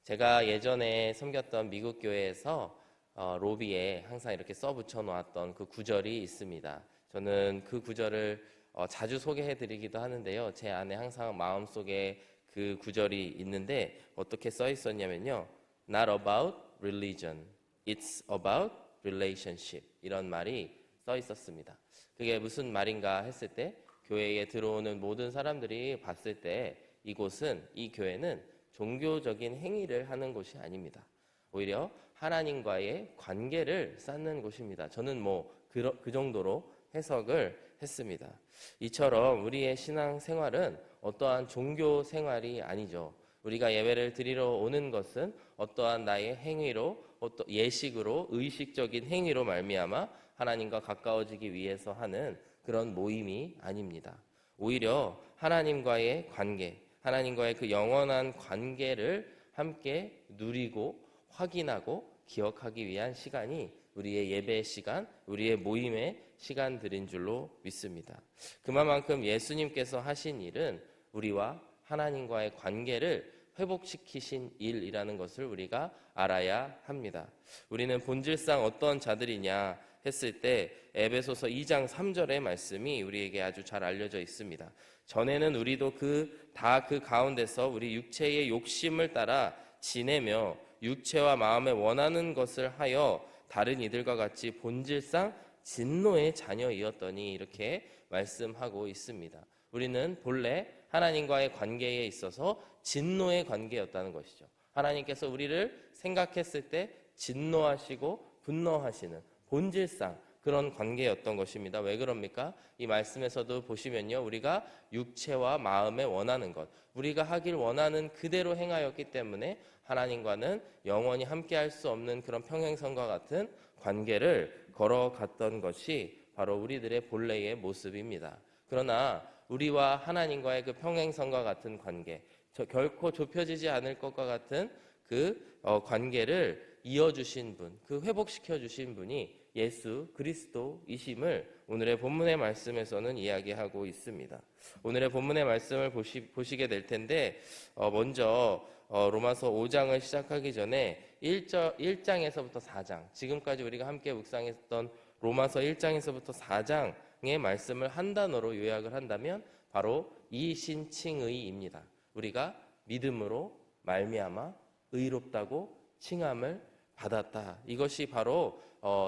제가 예전에 섬겼던 미국 교회에서 로비에 항상 이렇게 써붙여 놓았던 그 구절이 있습니다. 저는 그 구절을 자주 소개해 드리기도 하는데요. 제 안에 항상 마음속에 그 구절이 있는데 어떻게 써 있었냐면요. Not about religion, it's about relationship. 이런 말이 써 있었습니다. 그게 무슨 말인가 했을 때 교회에 들어오는 모든 사람들이 봤을 때 이곳은, 이 교회는 종교적인 행위를 하는 곳이 아닙니다. 오히려 하나님과의 관계를 쌓는 곳입니다. 저는 그 정도로 해석을 했습니다. 이처럼 우리의 신앙 생활은 어떠한 종교 생활이 아니죠. 우리가 예배를 드리러 오는 것은 어떠한 나의 행위로, 예식으로, 의식적인 행위로 말미암아 하나님과 가까워지기 위해서 하는 그런 모임이 아닙니다. 오히려 하나님과의 관계, 하나님과의 그 영원한 관계를 함께 누리고 확인하고 기억하기 위한 시간이 우리의 예배 시간, 우리의 모임의 시간들인 줄로 믿습니다. 그만큼 예수님께서 하신 일은 우리와 하나님과의 관계를 회복시키신 일이라는 것을 우리가 알아야 합니다. 우리는 본질상 어떤 자들이냐 했을 때 에베소서 2장 3절의 말씀이 우리에게 아주 잘 알려져 있습니다. 전에는 우리도 그 가운데서 우리 육체의 욕심을 따라 지내며 육체와 마음에 원하는 것을 하여 다른 이들과 같이 본질상 진노의 자녀이었더니, 이렇게 말씀하고 있습니다. 우리는 본래 하나님과의 관계에 있어서 진노의 관계였다는 것이죠. 하나님께서 우리를 생각했을 때 진노하시고 분노하시는 본질상 그런 관계였던 것입니다. 왜 그럽니까? 이 말씀에서도 보시면요, 우리가 육체와 마음에 원하는 것, 우리가 하길 원하는 그대로 행하였기 때문에 하나님과는 영원히 함께할 수 없는 그런 평행선과 같은 관계를 걸어갔던 것이 바로 우리들의 본래의 모습입니다. 그러나 우리와 하나님과의 그 평행선과 같은 관계, 결코 좁혀지지 않을 것과 같은 그 관계를 이어주신 분, 그 회복시켜 주신 분이 예수 그리스도이심을 오늘의 본문의 말씀에서는 이야기하고 있습니다. 오늘의 본문의 말씀을 보시게 될 텐데, 먼저 로마서 5장을 시작하기 전에 1장에서부터 4장, 지금까지 우리가 함께 묵상했던 로마서 1장에서부터 4장의 말씀을 한 단어로 요약을 한다면 바로 이신칭의입니다. 우리가 믿음으로 말미암아 의롭다고 칭함을 받았다. 이것이 바로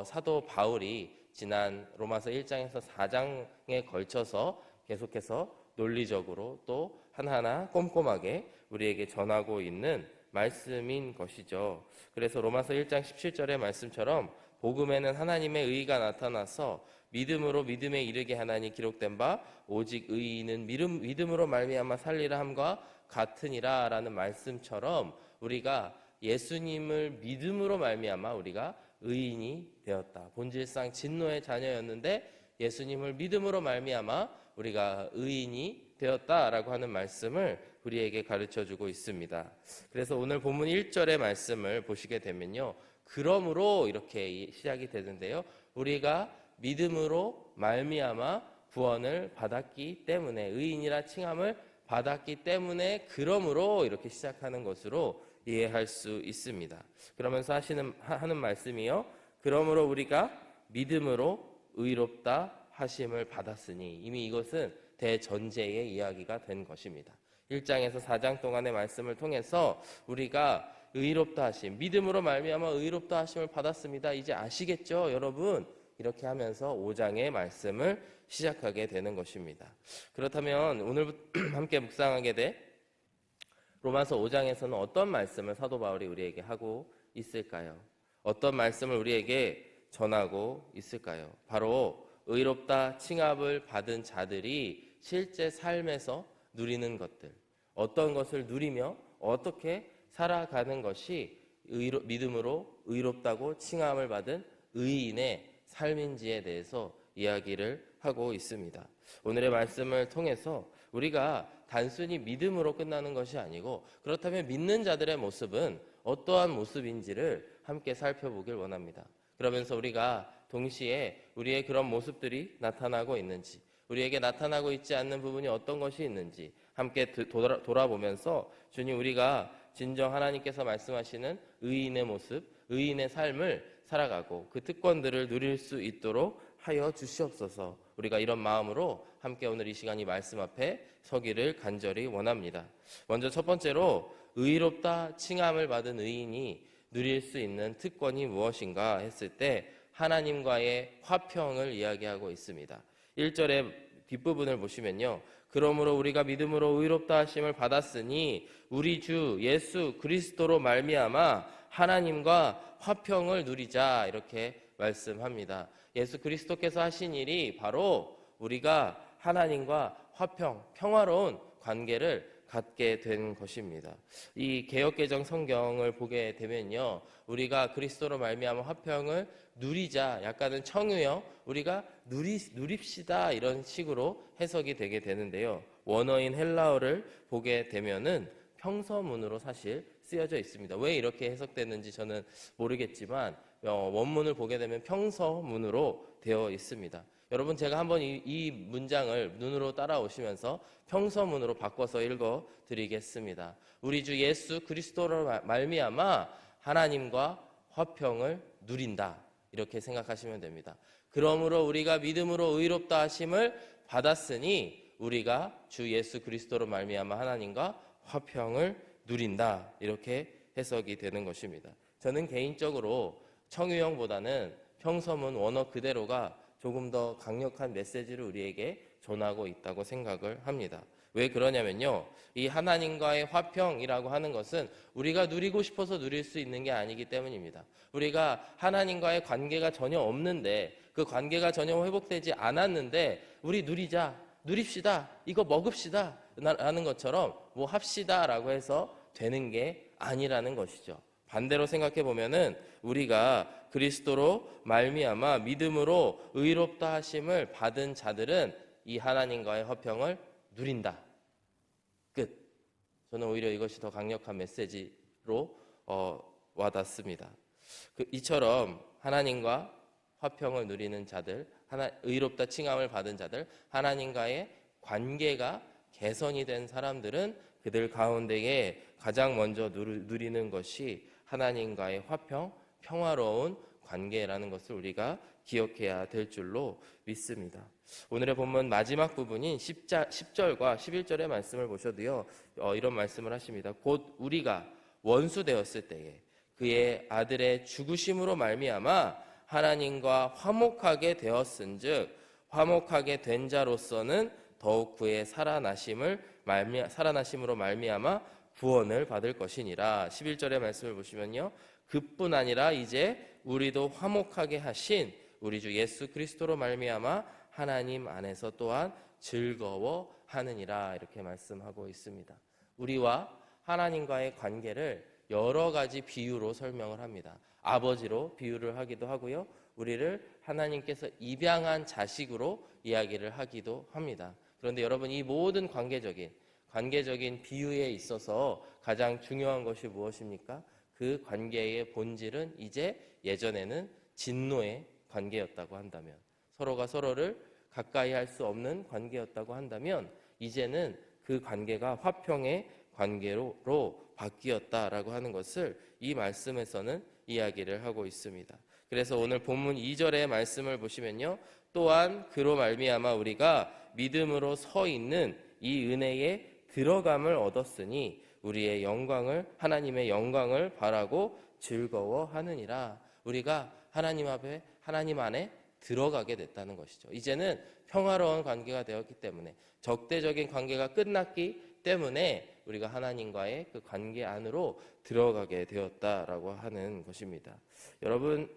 사도 바울이 지난 로마서 1장에서 4장에 걸쳐서 계속해서 논리적으로 또 하나하나 꼼꼼하게 우리에게 전하고 있는 말씀인 것이죠. 그래서 로마서 1장 17절의 말씀처럼 복음에는 하나님의 의가 나타나서 믿음으로 믿음에 이르게 하나니 기록된 바 오직 의인은 믿음으로 말미암아 살리라 함과 같으니라 라는 말씀처럼 우리가 예수님을 믿음으로 말미암아 우리가 의인이 되었다. 본질상 진노의 자녀였는데 예수님을 믿음으로 말미암아 우리가 의인이 되었다라고 하는 말씀을 우리에게 가르쳐주고 있습니다. 그래서 오늘 본문 1절의 말씀을 보시게 되면요, 그러므로 이렇게 시작이 되는데요, 우리가 믿음으로 말미암아 구원을 받았기 때문에, 의인이라 칭함을 받았기 때문에 그러므로 이렇게 시작하는 것으로 이해할 수 있습니다. 그러면서 하는 말씀이요, 그러므로 우리가 믿음으로 의롭다 하심을 받았으니, 이미 이것은 대전제의 이야기가 된 것입니다. 1장에서 4장 동안의 말씀을 통해서 우리가 의롭다 하심, 믿음으로 말미암아 의롭다 하심을 받았습니다. 이제 아시겠죠, 여러분? 이렇게 하면서 5장의 말씀을 시작하게 되는 것입니다. 그렇다면 오늘 함께 묵상하게 될 로마서 5장에서는 어떤 말씀을 사도 바울이 우리에게 하고 있을까요? 어떤 말씀을 우리에게 전하고 있을까요? 바로 의롭다 칭함을 받은 자들이 실제 삶에서 누리는 것들, 어떤 것을 누리며 어떻게 살아가는 것이 믿음으로 의롭다고 칭함을 받은 의인의 삶인지에 대해서 이야기를 하고 있습니다. 오늘의 말씀을 통해서 우리가 단순히 믿음으로 끝나는 것이 아니고, 그렇다면 믿는 자들의 모습은 어떠한 모습인지를 함께 살펴보길 원합니다. 그러면서 우리가 동시에 우리의 그런 모습들이 나타나고 있는지, 우리에게 나타나고 있지 않는 부분이 어떤 것이 있는지 함께 돌아보면서 주님, 우리가 진정 하나님께서 말씀하시는 의인의 모습, 의인의 삶을 살아가고 그 특권들을 누릴 수 있도록 하여 주시옵소서. 우리가 이런 마음으로 함께 오늘 이 시간 이 말씀 앞에 서기를 간절히 원합니다. 먼저 첫 번째로 의롭다 칭함을 받은 의인이 누릴 수 있는 특권이 무엇인가 했을 때 하나님과의 화평을 이야기하고 있습니다. 1절의 뒷부분을 보시면요. 그러므로 우리가 믿음으로 의롭다 하심을 받았으니 우리 주 예수 그리스도로 말미암아 하나님과 화평을 누리자, 이렇게 말씀합니다. 예수 그리스도께서 하신 일이 바로 우리가 하나님과 화평, 평화로운 관계를 갖게 된 것입니다. 이 개역개정 성경을 보게 되면요, 우리가 그리스도로 말미암아 화평을 누리자, 약간은 청유형, 우리가 누립시다, 이런 식으로 해석이 되게 되는데요. 원어인 헬라어를 보게 되면은 평서문으로 사실 쓰여져 있습니다. 왜 이렇게 해석됐는지 저는 모르겠지만 원문을 보게 되면 평서문으로 되어 있습니다. 여러분, 제가 한번 이 문장을 눈으로 따라오시면서 평서문으로 바꿔서 읽어 드리겠습니다. 우리 주 예수 그리스도로 말미암아 하나님과 화평을 누린다, 이렇게 생각하시면 됩니다. 그러므로 우리가 믿음으로 의롭다 하심을 받았으니 우리가 주 예수 그리스도로 말미암아 하나님과 화평을 누린다, 이렇게 해석이 되는 것입니다. 저는 개인적으로 청유형보다는 평서문 원어 그대로가 조금 더 강력한 메시지를 우리에게 전하고 있다고 생각을 합니다. 왜 그러냐면요, 이 하나님과의 화평이라고 하는 것은 우리가 누리고 싶어서 누릴 수 있는 게 아니기 때문입니다. 우리가 하나님과의 관계가 전혀 없는데, 그 관계가 전혀 회복되지 않았는데 우리 누립시다, 이거 먹읍시다 라는 것처럼 뭐 합시다 라고 해서 되는 게 아니라는 것이죠. 반대로 생각해 보면은 우리가 그리스도로 말미암아 믿음으로 의롭다 하심을 받은 자들은 이 하나님과의 화평을 누린다. 끝. 저는 오히려 이것이 더 강력한 메시지로 와닿습니다. 이처럼 하나님과 화평을 누리는 자들, 의롭다 칭함을 받은 자들, 하나님과의 관계가 개선이 된 사람들은 그들 가운데에 가장 먼저 누리는 것이 하나님과의 화평, 평화로운 관계라는 것을 우리가 기억해야 될 줄로 믿습니다. 오늘의 본문 마지막 부분인 10절과 11절의 말씀을 보셔도요, 이런 말씀을 하십니다. 곧 우리가 원수 되었을 때에 그의 아들의 죽으심으로 말미암아 하나님과 화목하게 되었은즉 화목하게 된 자로서는 더욱 그의 살아나심으로 말미암아 구원을 받을 것이니라. 11절의 말씀을 보시면요, 그뿐 아니라 이제 우리도 화목하게 하신 우리 주 예수 그리스도로 말미암아 하나님 안에서 또한 즐거워하느니라, 이렇게 말씀하고 있습니다. 우리와 하나님과의 관계를 여러 가지 비유로 설명을 합니다. 아버지로 비유를 하기도 하고요, 우리를 하나님께서 입양한 자식으로 이야기를 하기도 합니다. 그런데 여러분, 이 모든 관계적인 비유에 있어서 가장 중요한 것이 무엇입니까? 그 관계의 본질은 이제 예전에는 진노의 관계였다고 한다면, 서로가 서로를 가까이 할 수 없는 관계였다고 한다면 이제는 그 관계가 화평의 관계로 바뀌었다라고 하는 것을 이 말씀에서는 이야기를 하고 있습니다. 그래서 오늘 본문 2절의 말씀을 보시면요, 또한 그로 말미암아 우리가 믿음으로 서 있는 이 은혜에 들어감을 얻었으니 우리의 하나님의 영광을 바라고 즐거워하느니라. 우리가 하나님 안에 들어가게 됐다는 것이죠. 이제는 평화로운 관계가 되었기 때문에, 적대적인 관계가 끝났기 때문에 우리가 하나님과의 그 관계 안으로 들어가게 되었다라고 하는 것입니다. 여러분,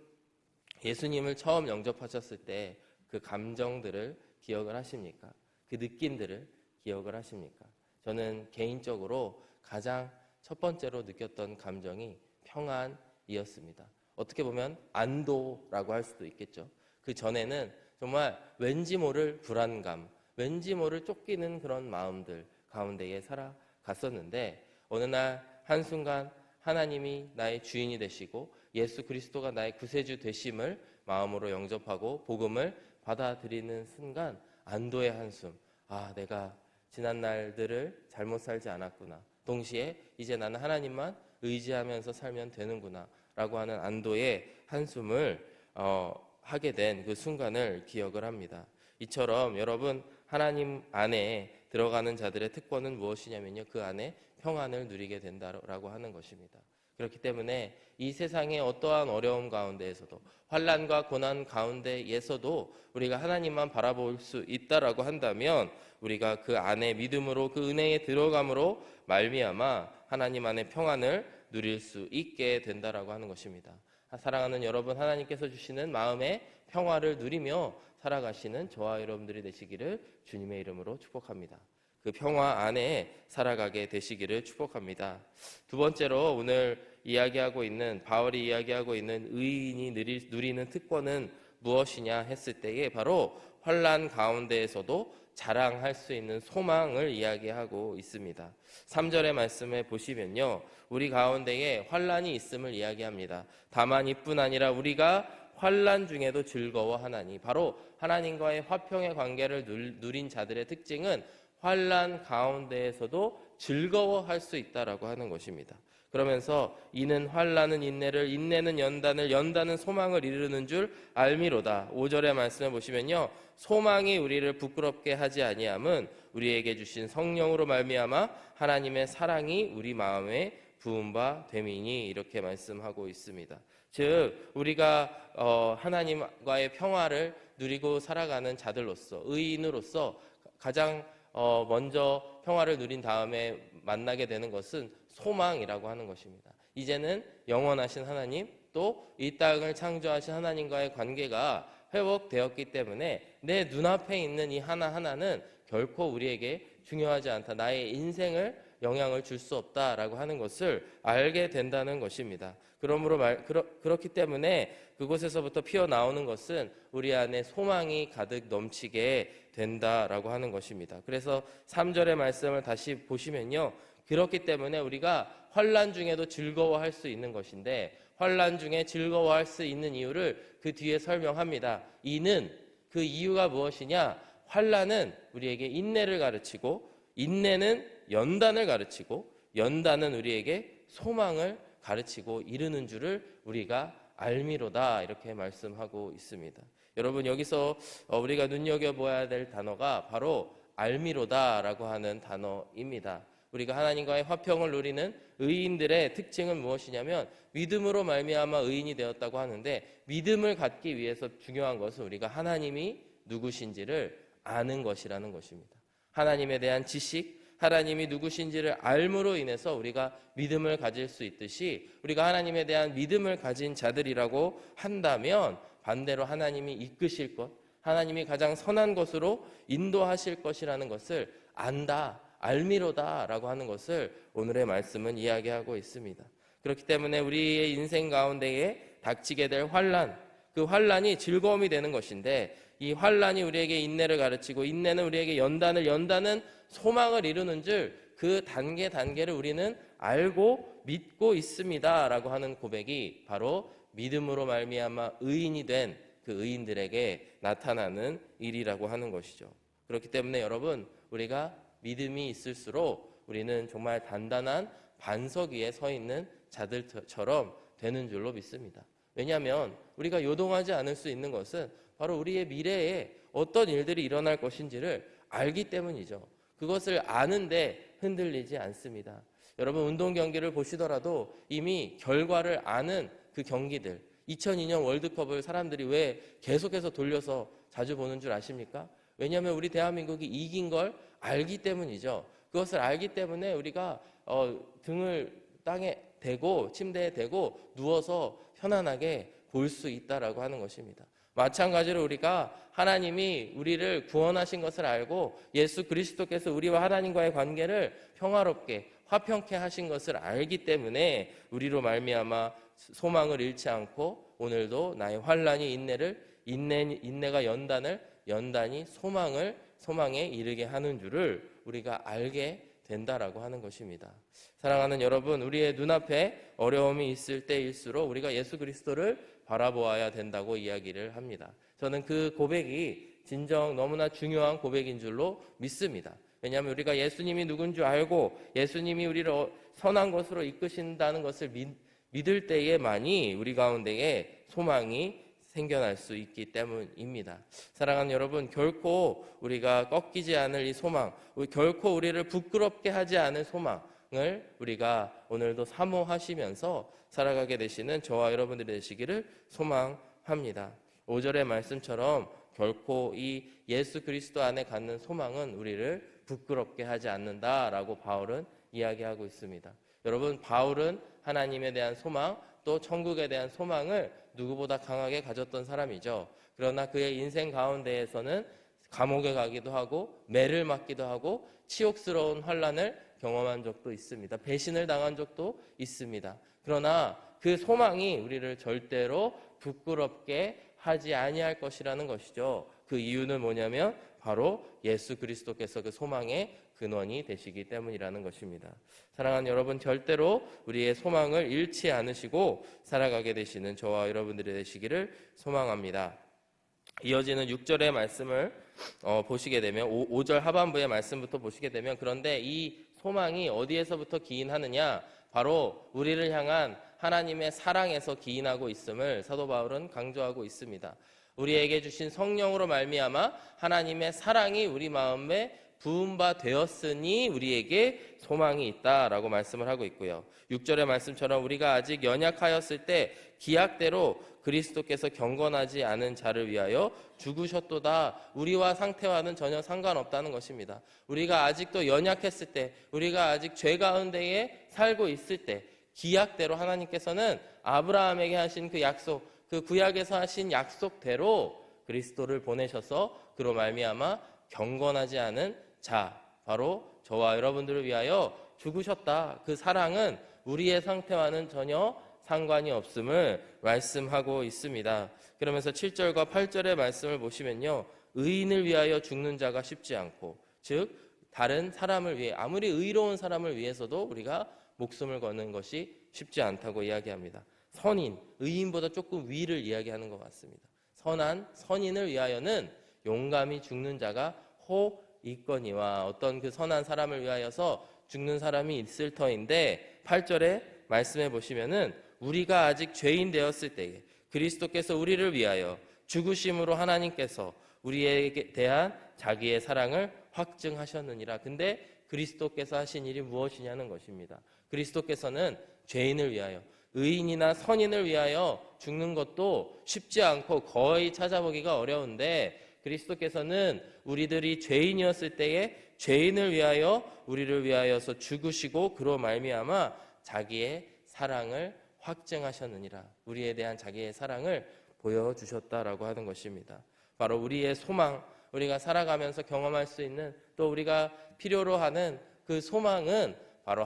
예수님을 처음 영접하셨을 때 그 감정들을 기억을 하십니까? 그 느낌들을 기억을 하십니까? 저는 개인적으로 가장 첫 번째로 느꼈던 감정이 평안이었습니다. 어떻게 보면 안도라고 할 수도 있겠죠. 그 전에는 정말 왠지 모를 불안감, 왠지 모를 쫓기는 그런 마음들 가운데에 살아갔었는데, 어느 날 한순간 하나님이 나의 주인이 되시고 예수 그리스도가 나의 구세주 되심을 마음으로 영접하고 복음을 받아들이는 순간 안도의 한숨, 내가 지난 날들을 잘못 살지 않았구나, 동시에 이제 나는 하나님만 의지하면서 살면 되는구나 라고 하는 안도의 한숨을 하게 된 그 순간을 기억을 합니다. 이처럼 여러분, 하나님 안에 들어가는 자들의 특권은 무엇이냐면요, 그 안에 평안을 누리게 된다라고 하는 것입니다. 그렇기 때문에 이 세상의 어떠한 어려움 가운데에서도, 환난과 고난 가운데에서도 우리가 하나님만 바라볼 수 있다라고 한다면, 우리가 그 안에 믿음으로 그 은혜에 들어감으로 말미암아 하나님 안에 평안을 누릴 수 있게 된다라고 하는 것입니다. 사랑하는 여러분, 하나님께서 주시는 마음의 평화를 누리며 살아가시는 저와 여러분들이 되시기를 주님의 이름으로 축복합니다. 그 평화 안에 살아가게 되시기를 축복합니다. 두 번째로 오늘 이야기하고 있는, 바울이 이야기하고 있는 의인이 누리는 특권은 무엇이냐 했을 때에 바로 환난 가운데에서도 자랑할 수 있는 소망을 이야기하고 있습니다. 3절의 말씀에 보시면요, 우리 가운데에 환난이 있음을 이야기합니다. 다만 이뿐 아니라 우리가 환난 중에도 즐거워하나니, 바로 하나님과의 화평의 관계를 누린 자들의 특징은 환난 가운데에서도 즐거워할 수 있다라고 하는 것입니다. 그러면서 이는 환난은 인내를, 인내는 연단을, 연단은 소망을 이루는 줄 알미로다. 5절의 말씀을 보시면요, 소망이 우리를 부끄럽게 하지 아니함은 우리에게 주신 성령으로 말미암아 하나님의 사랑이 우리 마음에 부은 바 됨이니, 이렇게 말씀하고 있습니다. 즉 우리가 하나님과의 평화를 누리고 살아가는 자들로서, 의인으로서 가장 먼저 평화를 누린 다음에 만나게 되는 것은 소망이라고 하는 것입니다. 이제는 영원하신 하나님, 또 이 땅을 창조하신 하나님과의 관계가 회복되었기 때문에 내 눈앞에 있는 이 하나하나는 결코 우리에게 중요하지 않다, 나의 인생을 영향을 줄 수 없다라고 하는 것을 알게 된다는 것입니다. 그렇기 때문에 그곳에서부터 피어나오는 것은 우리 안에 소망이 가득 넘치게 된다라고 하는 것입니다. 그래서 3절의 말씀을 다시 보시면요, 그렇기 때문에 우리가 환난 중에도 즐거워할 수 있는 것인데, 환난 중에 즐거워할 수 있는 이유를 그 뒤에 설명합니다. 이는, 그 이유가 무엇이냐? 환난은 우리에게 인내를 가르치고, 인내는 연단을 가르치고, 연단은 우리에게 소망을 가르치고 이르는 줄을 우리가 알미로다, 이렇게 말씀하고 있습니다. 여러분, 여기서 우리가 눈여겨보아야 될 단어가 바로 알미로다라고 하는 단어입니다. 우리가 하나님과의 화평을 누리는 의인들의 특징은 무엇이냐면, 믿음으로 말미암아 의인이 되었다고 하는데, 믿음을 갖기 위해서 중요한 것은 우리가 하나님이 누구신지를 아는 것이라는 것입니다. 하나님에 대한 지식, 하나님이 누구신지를 알므로 인해서 우리가 믿음을 가질 수 있듯이, 우리가 하나님에 대한 믿음을 가진 자들이라고 한다면 반대로 하나님이 이끄실 것, 하나님이 가장 선한 것으로 인도하실 것이라는 것을 안다, 알미로다라고 하는 것을 오늘의 말씀은 이야기하고 있습니다. 그렇기 때문에 우리의 인생 가운데에 닥치게 될 환난, 그 환난이 즐거움이 되는 것인데, 이 환난이 우리에게 인내를 가르치고, 인내는 우리에게 연단을, 연단은 소망을 이루는 줄 그 단계를 우리는 알고 믿고 있습니다 라고 하는 고백이 바로 믿음으로 말미암아 의인이 된 그 의인들에게 나타나는 일이라고 하는 것이죠. 그렇기 때문에 여러분, 우리가 믿음이 있을수록 우리는 정말 단단한 반석 위에 서 있는 자들처럼 되는 줄로 믿습니다. 왜냐하면 우리가 요동하지 않을 수 있는 것은 바로 우리의 미래에 어떤 일들이 일어날 것인지를 알기 때문이죠. 그것을 아는데 흔들리지 않습니다. 여러분, 운동 경기를 보시더라도 이미 결과를 아는 그 경기들, 2002년 월드컵을 사람들이 왜 계속해서 돌려서 자주 보는 줄 아십니까? 왜냐하면 우리 대한민국이 이긴 걸 알기 때문이죠. 그것을 알기 때문에 우리가 등을 땅에 대고 침대에 대고 누워서 편안하게 볼 수 있다라고 하는 것입니다. 마찬가지로 우리가 하나님이 우리를 구원하신 것을 알고 예수 그리스도께서 우리와 하나님과의 관계를 평화롭게 화평케 하신 것을 알기 때문에 우리로 말미암아 소망을 잃지 않고 오늘도 나의 환난이 인내가 연단을, 연단이 소망에 이르게 하는 줄을 우리가 알게 된다라고 하는 것입니다. 사랑하는 여러분, 우리의 눈앞에 어려움이 있을 때일수록 우리가 예수 그리스도를 바라보아야 된다고 이야기를 합니다. 저는 그 고백이 진정 너무나 중요한 고백인 줄로 믿습니다. 왜냐하면 우리가 예수님이 누군 줄 알고 예수님이 우리를 선한 것으로 이끄신다는 것을 믿을 때에만이 우리 가운데에 소망이 생겨날 수 있기 때문입니다. 사랑하는 여러분, 결코 우리가 꺾이지 않을 이 소망, 결코 우리를 부끄럽게 하지 않을 소망을 우리가 오늘도 사모하시면서 살아가게 되시는 저와 여러분들이 되시기를 소망합니다. 5절의 말씀처럼 결코 이 예수 그리스도 안에 갖는 소망은 우리를 부끄럽게 하지 않는다라고 바울은 이야기하고 있습니다. 여러분, 바울은 하나님에 대한 소망, 또 천국에 대한 소망을 누구보다 강하게 가졌던 사람이죠. 그러나 그의 인생 가운데에서는 감옥에 가기도 하고 매를 맞기도 하고 치욕스러운 환난을 경험한 적도 있습니다. 배신을 당한 적도 있습니다. 그러나 그 소망이 우리를 절대로 부끄럽게 하지 아니할 것이라는 것이죠. 그 이유는 뭐냐면 바로 예수 그리스도께서 그 소망의 근원이 되시기 때문이라는 것입니다. 사랑하는 여러분, 절대로 우리의 소망을 잃지 않으시고 살아가게 되시는 저와 여러분들이 되시기를 소망합니다. 이어지는 6절의 말씀을 보시게 되면 5절 하반부의 말씀부터 보시게 되면, 그런데 이 소망이 어디에서부터 기인하느냐? 바로 우리를 향한 하나님의 사랑에서 기인하고 있음을 사도 바울은 강조하고 있습니다. 우리에게 주신 성령으로 말미암아 하나님의 사랑이 우리 마음에 부은 바 되었으니 우리에게 소망이 있다라고 말씀을 하고 있고요. 6절의 말씀처럼 우리가 아직 연약하였을 때 기약대로 그리스도께서 경건하지 않은 자를 위하여 죽으셨도다. 우리와 상태와는 전혀 상관없다는 것입니다. 우리가 아직도 연약했을 때, 우리가 아직 죄 가운데에 살고 있을 때 기약대로 하나님께서는 아브라함에게 하신 그 약속, 그 구약에서 하신 약속대로 그리스도를 보내셔서 그로 말미암아 경건하지 않은 자, 바로 저와 여러분들을 위하여 죽으셨다. 그 사랑은 우리의 상태와는 전혀 상관이 없음을 말씀하고 있습니다. 그러면서 7절과 8절의 말씀을 보시면요, 의인을 위하여 죽는 자가 쉽지 않고, 즉 다른 사람을 위해, 아무리 의로운 사람을 위해서도 우리가 목숨을 거는 것이 쉽지 않다고 이야기합니다. 선인, 의인보다 조금 위를 이야기하는 것 같습니다. 선한 선인을 위하여는 용감히 죽는 자가 혹 있거니와, 어떤 그 선한 사람을 위하여서 죽는 사람이 있을 터인데, 8절에 말씀해 보시면은 우리가 아직 죄인 되었을 때에 그리스도께서 우리를 위하여 죽으심으로 하나님께서 우리에게 대한 자기의 사랑을 확증하셨느니라. 근데 그리스도께서 하신 일이 무엇이냐는 것입니다. 그리스도께서는 죄인을 위하여, 의인이나 선인을 위하여 죽는 것도 쉽지 않고 거의 찾아보기가 어려운데, 그리스도께서는 우리들이 죄인이었을 때에 죄인을 위하여 우리를 위하여서 죽으시고 그로 말미암아 자기의 사랑을 확증하셨느니라. 우리에 대한 자기의 사랑을 보여주셨다라고 하는 것입니다. 바로 우리의 소망, 우리가 살아가면서 경험할 수 있는, 또 우리가 필요로 하는 그 소망은 바로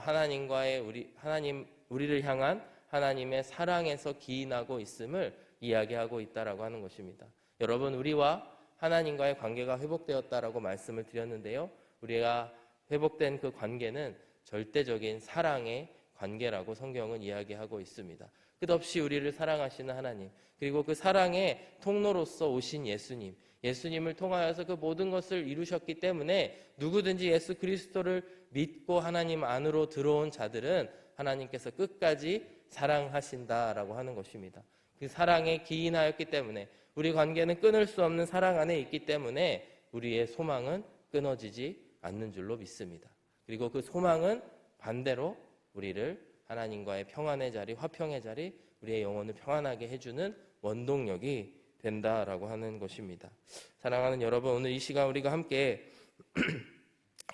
우리를 향한 하나님의 사랑에서 기인하고 있음을 이야기하고 있다라고 하는 것입니다. 여러분, 우리와 하나님과의 관계가 회복되었다라고 말씀을 드렸는데요, 우리가 회복된 그 관계는 절대적인 사랑의 관계라고 성경은 이야기하고 있습니다. 끝없이 우리를 사랑하시는 하나님, 그리고 그 사랑의 통로로서 오신 예수님, 예수님을 통하여서 그 모든 것을 이루셨기 때문에 누구든지 예수 그리스도를 믿고 하나님 안으로 들어온 자들은 하나님께서 끝까지 사랑하신다라고 하는 것입니다. 그 사랑에 기인하였기 때문에, 우리 관계는 끊을 수 없는 사랑 안에 있기 때문에 우리의 소망은 끊어지지 않는 줄로 믿습니다. 그리고 그 소망은 반대로 우리를 하나님과의 평안의 자리, 화평의 자리, 우리의 영혼을 평안하게 해주는 원동력이 된다라고 하는 것입니다. 사랑하는 여러분, 오늘 이 시간 우리가 함께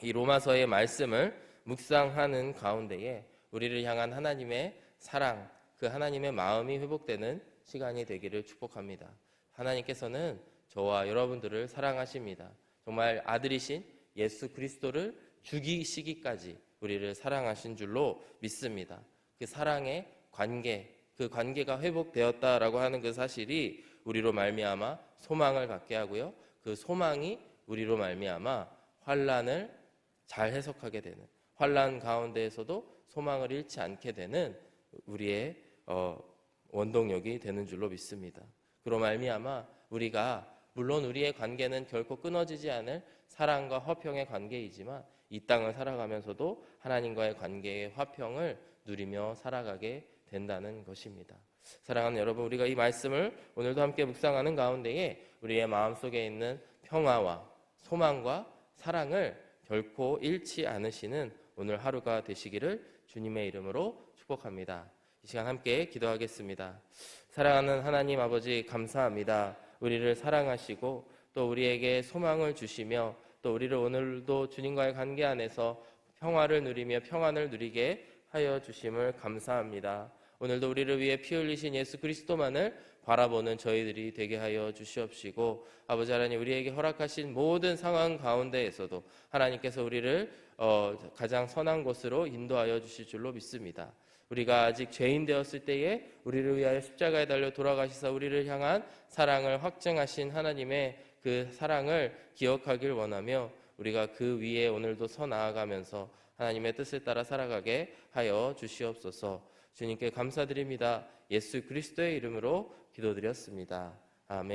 이 로마서의 말씀을 묵상하는 가운데에 우리를 향한 하나님의 사랑, 그 하나님의 마음이 회복되는 시간이 되기를 축복합니다. 하나님께서는 저와 여러분들을 사랑하십니다. 정말 아들이신 예수 그리스도를 죽이시기까지 우리를 사랑하신 줄로 믿습니다. 그 사랑의 관계, 그 관계가 회복되었다라고 하는 그 사실이 우리로 말미암아 소망을 갖게 하고요, 그 소망이 우리로 말미암아 환난을 잘 해석하게 되는, 환난 가운데에서도 소망을 잃지 않게 되는 우리의 원동력이 되는 줄로 믿습니다. 그로 말미암아 우리가, 물론 우리의 관계는 결코 끊어지지 않을 사랑과 화평의 관계이지만 이 땅을 살아가면서도 하나님과의 관계의 화평을 누리며 살아가게 된다는 것입니다. 사랑하는 여러분, 우리가 이 말씀을 오늘도 함께 묵상하는 가운데에 우리의 마음속에 있는 평화와 소망과 사랑을 결코 잃지 않으시는 오늘 하루가 되시기를 주님의 이름으로 축복합니다. 이 시간 함께 기도하겠습니다. 사랑하는 하나님 아버지, 감사합니다. 우리를 사랑하시고 또 우리에게 소망을 주시며 또 우리를 오늘도 주님과의 관계 안에서 평화를 누리며 평안을 누리게 하여 주심을 감사합니다. 오늘도 우리를 위해 피 흘리신 예수 그리스도만을 바라보는 저희들이 되게 하여 주시옵시고, 아버지 하나님, 우리에게 허락하신 모든 상황 가운데에서도 하나님께서 우리를 가장 선한 곳으로 인도하여 주실 줄로 믿습니다. 우리가 아직 죄인 되었을 때에 우리를 위하여 십자가에 달려 돌아가시사 우리를 향한 사랑을 확증하신 하나님의 그 사랑을 기억하길 원하며 우리가 그 위에 오늘도 서 나아가면서 하나님의 뜻을 따라 살아가게 하여 주시옵소서. 주님께 감사드립니다. 예수 그리스도의 이름으로 기도드렸습니다. 아멘.